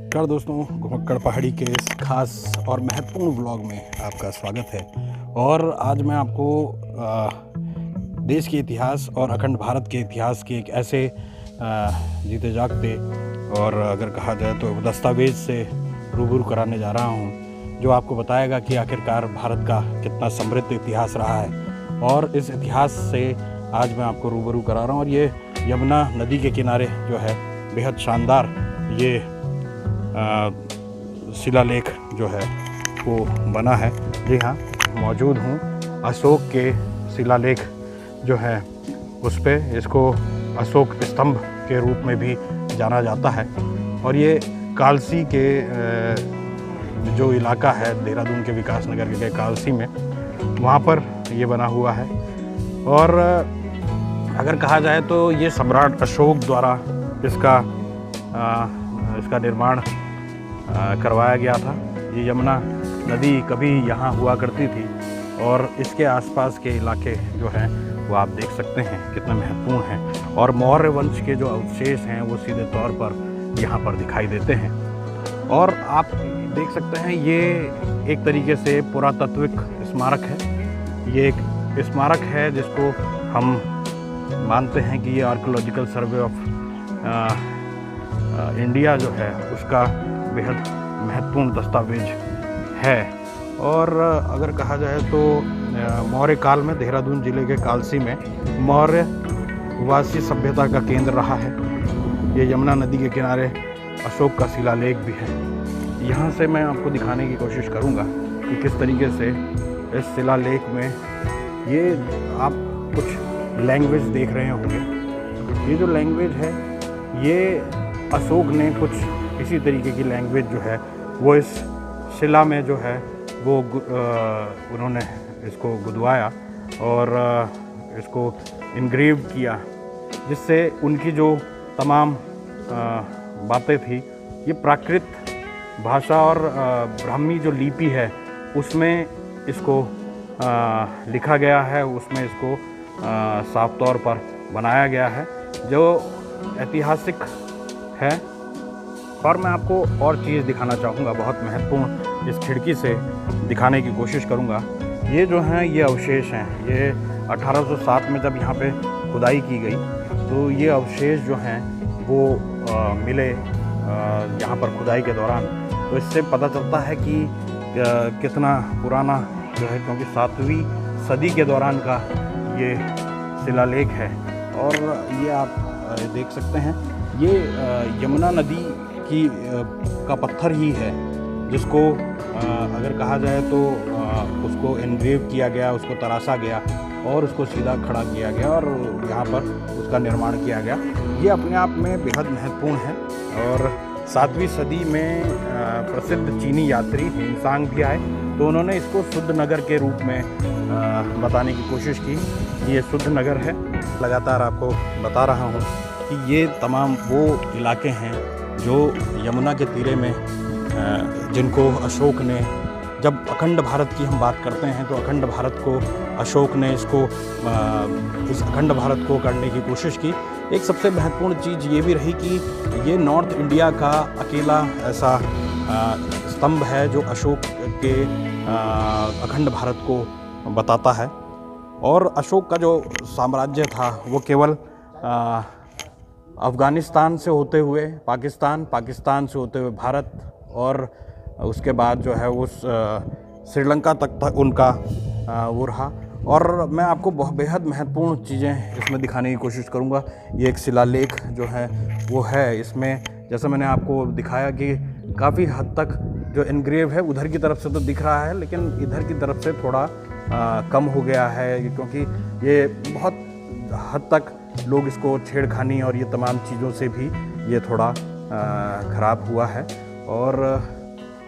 नमस्कार दोस्तों, घुमक्कड़ पहाड़ी के इस खास और महत्वपूर्ण व्लॉग में आपका स्वागत है। और आज मैं आपको देश के इतिहास और अखंड भारत के इतिहास के एक ऐसे जीते जागते और अगर कहा जाए तो दस्तावेज से रूबरू कराने जा रहा हूँ, जो आपको बताएगा कि आखिरकार भारत का कितना समृद्ध इतिहास रहा है। और इस इतिहास से आज मैं आपको रूबरू करा रहा हूँ। और ये यमुना नदी के किनारे जो है बेहद शानदार ये शिलालेख जो है वो बना है। जी हाँ, मौजूद हूँ अशोक के शिलालेख जो है उस पे। इसको अशोक स्तंभ के रूप में भी जाना जाता है। और ये कालसी के जो इलाका है देहरादून के विकास नगर के कालसी में, वहाँ पर ये बना हुआ है। और अगर कहा जाए तो ये सम्राट अशोक द्वारा इसका निर्माण करवाया गया था। ये यमुना नदी कभी यहाँ हुआ करती थी और इसके आसपास के इलाके जो हैं वो आप देख सकते हैं कितना महत्वपूर्ण हैं। और मौर्य वंश के जो अवशेष हैं वो सीधे तौर पर यहाँ पर दिखाई देते हैं। और आप देख सकते हैं ये एक तरीके से पुरातात्विक स्मारक है। ये एक स्मारक है जिसको हम मानते हैं कि ये आर्कियोलॉजिकल सर्वे ऑफ इंडिया जो है उसका बेहद महत्वपूर्ण दस्तावेज है। और अगर कहा जाए तो मौर्य काल में देहरादून जिले के कालसी में मौर्य वासी सभ्यता का केंद्र रहा है। ये यमुना नदी के किनारे अशोक का शिलालेख भी है। यहाँ से मैं आपको दिखाने की कोशिश करूँगा कि किस तरीके से इस शिलालेख में ये आप कुछ लैंग्वेज देख रहे होंगे। ये जो लैंग्वेज है ये अशोक ने कुछ इसी तरीके की लैंग्वेज जो है वो इस शिला में जो है वो उन्होंने इसको गुदवाया और इसको इनग्रेव किया, जिससे उनकी जो तमाम बातें थी ये प्राकृत भाषा और ब्राह्मी जो लिपि है उसमें इसको लिखा गया है, उसमें इसको साफ तौर पर बनाया गया है जो ऐतिहासिक है। और मैं आपको और चीज़ दिखाना चाहूँगा, बहुत महत्वपूर्ण, इस खिड़की से दिखाने की कोशिश करूँगा। ये जो हैं ये अवशेष हैं। ये 1807 में जब यहाँ पे खुदाई की गई तो ये अवशेष जो हैं वो मिले यहाँ पर खुदाई के दौरान। तो इससे पता चलता है कि कितना पुराना जो है, क्योंकि 7वीं सदी के दौरान का ये शिलालेख है। और ये आप देख सकते हैं ये यमुना नदी की का पत्थर ही है जिसको अगर कहा जाए तो उसको एनग्रेव किया गया, उसको तराशा गया और उसको सीधा खड़ा किया गया और यहाँ पर उसका निर्माण किया गया। ये अपने आप में बेहद महत्वपूर्ण है। और 7वीं सदी में प्रसिद्ध चीनी यात्री हिमसांग भी आए तो उन्होंने इसको शुद्ध नगर के रूप में बताने की कोशिश की। ये शुद्ध नगर है। लगातार आपको बता रहा हूँ कि ये तमाम वो इलाके हैं जो यमुना के तीरे में जिनको अशोक ने, जब अखंड भारत की हम बात करते हैं तो अखंड भारत को अशोक ने इसको इस अखंड भारत को करने की कोशिश की। एक सबसे महत्वपूर्ण चीज़ ये भी रही कि ये नॉर्थ इंडिया का अकेला ऐसा स्तंभ है जो अशोक के अखंड भारत को बताता है। और अशोक का जो साम्राज्य था वो केवल अफ़गानिस्तान से होते हुए पाकिस्तान, पाकिस्तान से होते हुए भारत और उसके बाद जो है वो श्रीलंका तक उनका वो रहा। और मैं आपको बेहद महत्वपूर्ण चीज़ें इसमें दिखाने की कोशिश करूँगा। ये एक शिलालेख जो है वो है, इसमें जैसा मैंने आपको दिखाया कि काफ़ी हद तक जो एनग्रेव है उधर की तरफ से तो दिख रहा है, लेकिन इधर की तरफ से थोड़ा कम हो गया है, क्योंकि ये बहुत हद तक लोग इसको छेड़खानी और ये तमाम चीज़ों से भी ये थोड़ा ख़राब हुआ है। और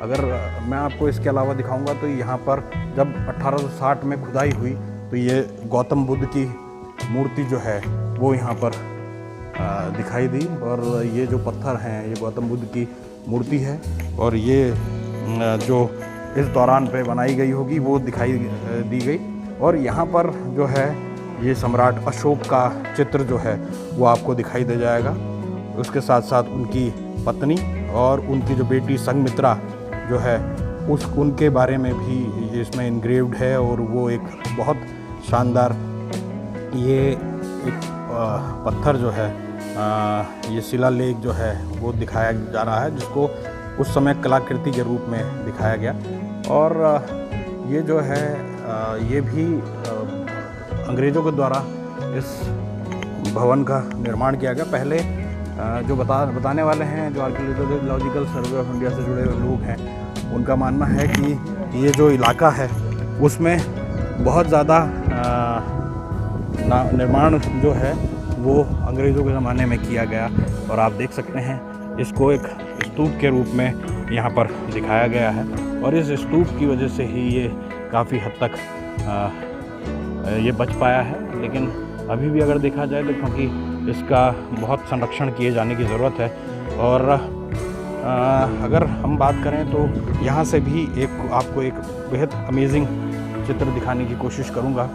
अगर मैं आपको इसके अलावा दिखाऊंगा तो यहाँ पर जब 1860 में खुदाई हुई तो ये गौतम बुद्ध की मूर्ति जो है वो यहाँ पर दिखाई दी। और ये जो पत्थर हैं ये गौतम बुद्ध की मूर्ति है और ये जो इस दौरान पे बनाई गई होगी वो दिखाई दी गई। और यहाँ पर जो है ये सम्राट अशोक का चित्र जो है वो आपको दिखाई दे जाएगा। उसके साथ साथ उनकी पत्नी और उनकी जो बेटी संघमित्रा जो है उनके बारे में भी इसमें इनग्रेव्ड है। और वो एक बहुत शानदार ये एक पत्थर जो है ये शिलालेख जो है वो दिखाया जा रहा है, जिसको उस समय कलाकृति के रूप में दिखाया गया। और ये जो है ये भी अंग्रेज़ों के द्वारा इस भवन का निर्माण किया गया। पहले जो बताने वाले हैं, जो आर्कियोलॉजिकल सर्वे ऑफ इंडिया से जुड़े हुए लोग हैं, उनका मानना है कि ये जो इलाका है उसमें बहुत ज़्यादा निर्माण जो है वो अंग्रेज़ों के ज़माने में किया गया। और आप देख सकते हैं इसको एक स्तूप के रूप में यहाँ पर दिखाया गया है। और इस स्तूप की वजह से ही ये काफ़ी हद तक ये बच पाया है। लेकिन अभी भी अगर देखा जाए तो क्योंकि इसका बहुत संरक्षण किए जाने की ज़रूरत है। और अगर हम बात करें तो यहाँ से भी आपको एक बेहद अमेजिंग चित्र दिखाने की कोशिश करूँगा।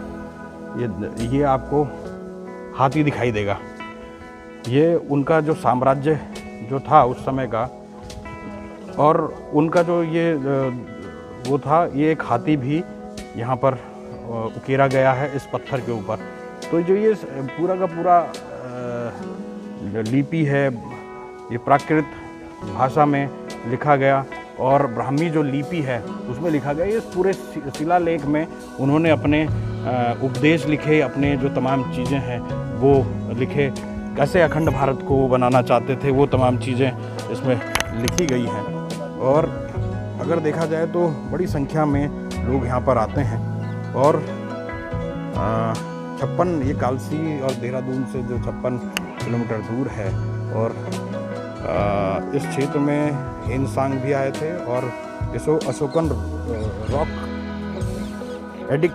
ये आपको हाथी दिखाई देगा। ये उनका जो साम्राज्य जो था उस समय का, और उनका जो ये वो था, ये एक हाथी भी यहाँ पर उकेरा गया है इस पत्थर के ऊपर। तो जो ये पूरा का पूरा लिपि है, ये प्राकृत भाषा में लिखा गया। और ब्राह्मी जो लिपि है उसमें लिखा गया। इस पूरे शिलालेख में उन्होंने अपने उपदेश लिखे, अपने जो तमाम चीज़ें हैं वो लिखे, कैसे अखंड भारत को बनाना चाहते थे, वो तमाम चीज़ें इसमें लिखी गई हैं। और अगर देखा जाए तो बड़ी संख्या में लोग यहाँ पर आते हैं। और 56 ये कालसी और देहरादून से जो 56 किलोमीटर दूर है। और इस क्षेत्र में हिंदसांग भी आए थे और इसको अशोकन रॉक एडिक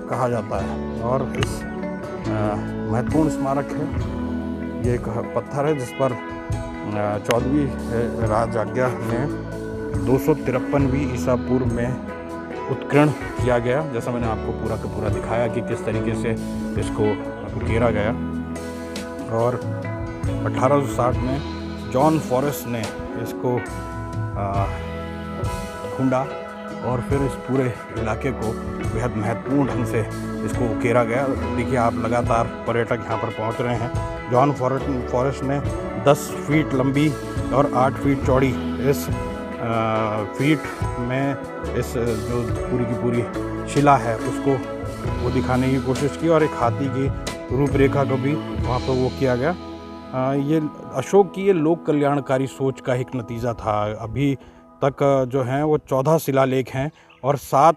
कहा जाता है। और इस महत्वपूर्ण स्मारक है। ये एक पत्थर है जिस पर 14वीं राजाज्ञा में 253वीं ईसा पूर्व में उत्कीर्ण किया गया। जैसा मैंने आपको पूरा का पूरा दिखाया कि किस तरीके से इसको उकेरा गया। और 1860 में जॉन फॉरेस्ट ने इसको ढूंढा और फिर इस पूरे इलाके को बेहद महत्वपूर्ण ढंग से इसको उकेरा गया। देखिए आप लगातार पर्यटक यहाँ पर पहुँच रहे हैं। जॉन फॉरेस्ट ने 10 फीट लंबी और 8 फीट चौड़ी इस फीट में इस जो पूरी की पूरी शिला है उसको वो दिखाने की कोशिश की। और एक हाथी की रूपरेखा को भी वहाँ पर वो किया गया। ये अशोक की ये लोक कल्याणकारी सोच का एक नतीजा था। अभी तक जो हैं वो 14 शिलालेख हैं और 7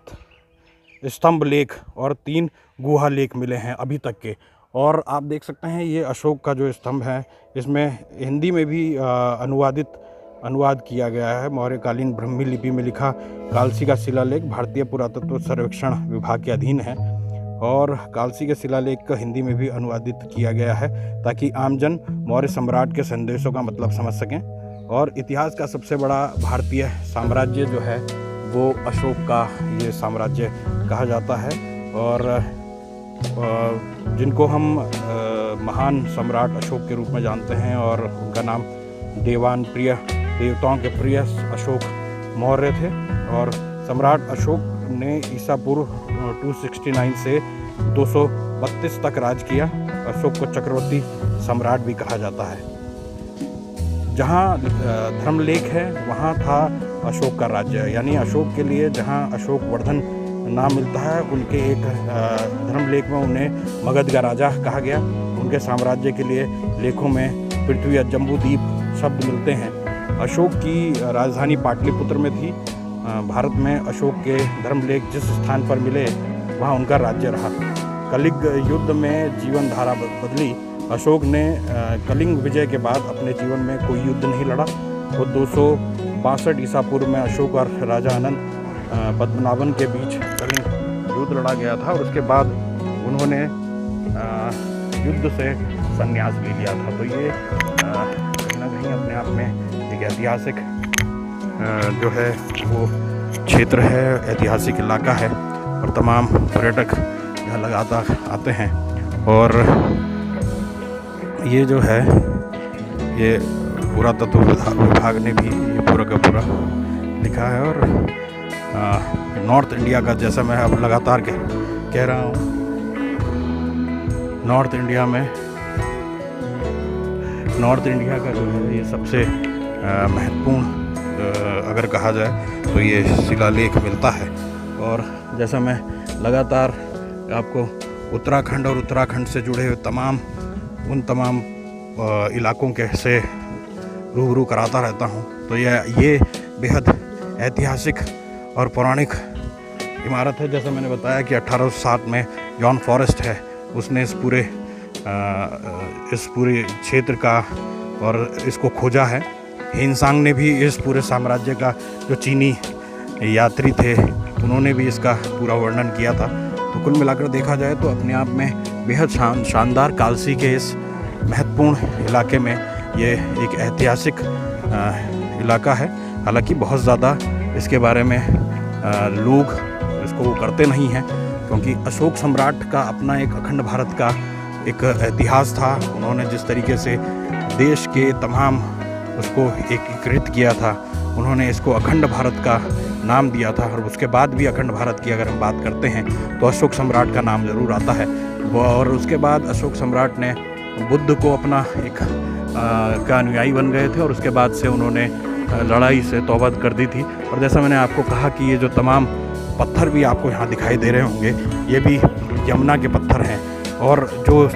स्तंभ लेख और 3 गुहा लेख मिले हैं अभी तक के। और आप देख सकते हैं ये अशोक का जो स्तंभ है इसमें हिंदी में भी अनुवाद किया गया है। मौर्यकालीन ब्राह्मी लिपि में लिखा कालसी का शिलालेख भारतीय पुरातत्व सर्वेक्षण विभाग के अधीन है। और कालसी के शिलालेख का हिंदी में भी अनुवादित किया गया है ताकि आमजन मौर्य सम्राट के संदेशों का मतलब समझ सकें। और इतिहास का सबसे बड़ा भारतीय साम्राज्य जो है वो अशोक का ये साम्राज्य कहा जाता है। और जिनको हम महान सम्राट अशोक के रूप में जानते हैं, और उनका नाम देवताओं के प्रिय अशोक मौर्य थे। और सम्राट अशोक ने ईसा पूर्व 269 से 232 तक राज किया। अशोक को चक्रवर्ती सम्राट भी कहा जाता है। जहाँ धर्मलेख है वहाँ था अशोक का राज्य, यानी अशोक के लिए जहाँ अशोक वर्धन नाम मिलता है उनके एक धर्मलेख में उन्हें मगध का राजा कहा गया। उनके साम्राज्य के लिए लेखों में पृथ्वी या जम्बूद्वीप शब्द मिलते हैं। अशोक की राजधानी पाटलिपुत्र में थी। भारत में अशोक के धर्मलेख जिस स्थान पर मिले वहाँ उनका राज्य रहा। कलिंग युद्ध में जीवन धारा बदली। अशोक ने कलिंग विजय के बाद अपने जीवन में कोई युद्ध नहीं लड़ा। वो 262 ईसा पूर्व में अशोक और राजा अनंत पद्मनाभन के बीच कलिंग युद्ध लड़ा गया था। और उसके बाद उन्होंने युद्ध से संन्यास ले लिया था। तो ये कहीं ना कहीं अपने आप में एक ऐतिहासिक जो है वो क्षेत्र है, ऐतिहासिक इलाका है। और तमाम पर्यटक यहाँ लगातार आते हैं। और ये जो है ये पुरातत्व विभाग ने भी ये पूरा का पूरा लिखा है। और नॉर्थ इंडिया का, जैसा मैं अब लगातार कह रहा हूँ, नॉर्थ इंडिया का जो है ये सबसे महत्वपूर्ण अगर कहा जाए तो ये शिलालेख मिलता है। और जैसा मैं लगातार आपको उत्तराखंड और उत्तराखंड से जुड़े हुए उन तमाम इलाकों के से रूबरू कराता रहता हूँ, तो ये बेहद ऐतिहासिक और पौराणिक इमारत है। जैसा मैंने बताया कि 1860 में जॉन फॉरेस्ट है, उसने इस पूरे क्षेत्र का और इसको खोजा है। हिनसांग ने भी इस पूरे साम्राज्य का, जो चीनी यात्री थे, उन्होंने भी इसका पूरा वर्णन किया था। तो कुल मिलाकर देखा जाए तो अपने आप में बेहद शानदार कालसी के इस महत्वपूर्ण इलाके में ये एक ऐतिहासिक इलाका है। हालांकि बहुत ज़्यादा इसके बारे में लोग इसको करते नहीं हैं, क्योंकि अशोक सम्राट का अपना एक अखंड भारत का एक इतिहास था। उन्होंने जिस तरीके से देश के तमाम उसको एकीकृत किया था, उन्होंने इसको अखंड भारत का नाम दिया था। और उसके बाद भी अखंड भारत की अगर हम बात करते हैं तो अशोक सम्राट का नाम ज़रूर आता है। और उसके बाद अशोक सम्राट ने बुद्ध को अपना एक का अनुयायी बन गए थे, और उसके बाद से उन्होंने लड़ाई से तौबा कर दी थी। और जैसा मैंने आपको कहा कि ये जो तमाम पत्थर भी आपको यहाँ दिखाई दे रहे होंगे, ये भी यमुना के पत्थर हैं, और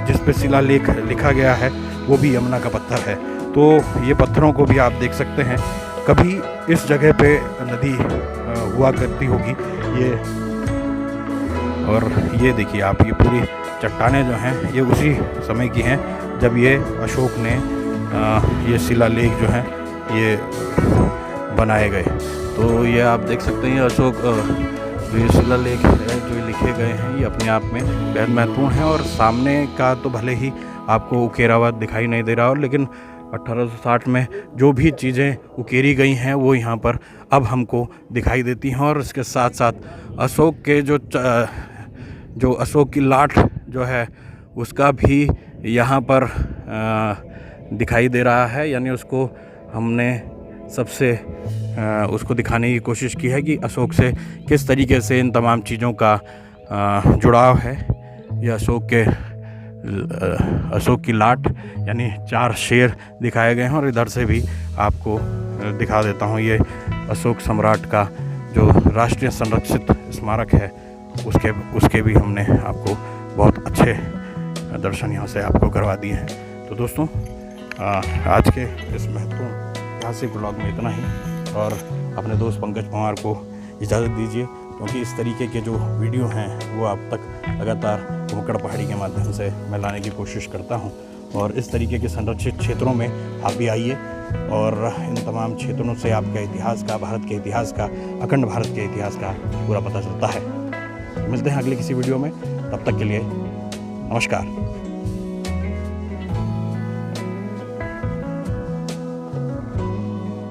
जिस पे शिलालेख लिखा गया है वो भी यमुना का पत्थर है। तो ये पत्थरों को भी आप देख सकते हैं। कभी इस जगह पे नदी हुआ करती होगी ये, और ये देखिए आप, ये पूरी चट्टानें जो हैं ये उसी समय की हैं जब ये अशोक ने ये शिलालेख जो हैं ये बनाए गए। तो ये आप देख सकते हैं अशोक जो ये शिलालेख जो लिखे गए हैं ये अपने आप में बेहद महत्वपूर्ण है। और सामने का तो भले ही आपको उकेरावाद दिखाई नहीं दे रहा हो, लेकिन 1860 में जो भी चीज़ें उकेरी गई हैं वो यहाँ पर अब हमको दिखाई देती हैं। और इसके साथ साथ अशोक के जो अशोक की लाट जो है उसका भी यहाँ पर दिखाई दे रहा है। यानी उसको हमने सबसे उसको दिखाने की कोशिश की है कि अशोक से किस तरीके से इन तमाम चीज़ों का जुड़ाव है। यह अशोक की लाट यानी 4 शेर दिखाए गए हैं। और इधर से भी आपको दिखा देता हूँ, ये अशोक सम्राट का जो राष्ट्रीय संरक्षित स्मारक है उसके भी हमने आपको बहुत अच्छे दर्शन यहाँ से आपको करवा दिए हैं। तो दोस्तों, आज के इस महत्वपूर्ण ऐतिहासिक ब्लॉग में इतना ही, और अपने दोस्त पंकज पवार को इजाज़त दीजिए, क्योंकि इस तरीके के जो वीडियो हैं वो आप तक लगातार कुम्भकर्ण पहाड़ी के माध्यम से मैं लाने की कोशिश करता हूं। और इस तरीके के संरक्षित क्षेत्रों में आप भी आइए, और इन तमाम क्षेत्रों से आपका इतिहास का, भारत के इतिहास का, अखंड भारत के इतिहास का पूरा पता चलता है। मिलते हैं अगले किसी वीडियो में, तब तक के लिए नमस्कार।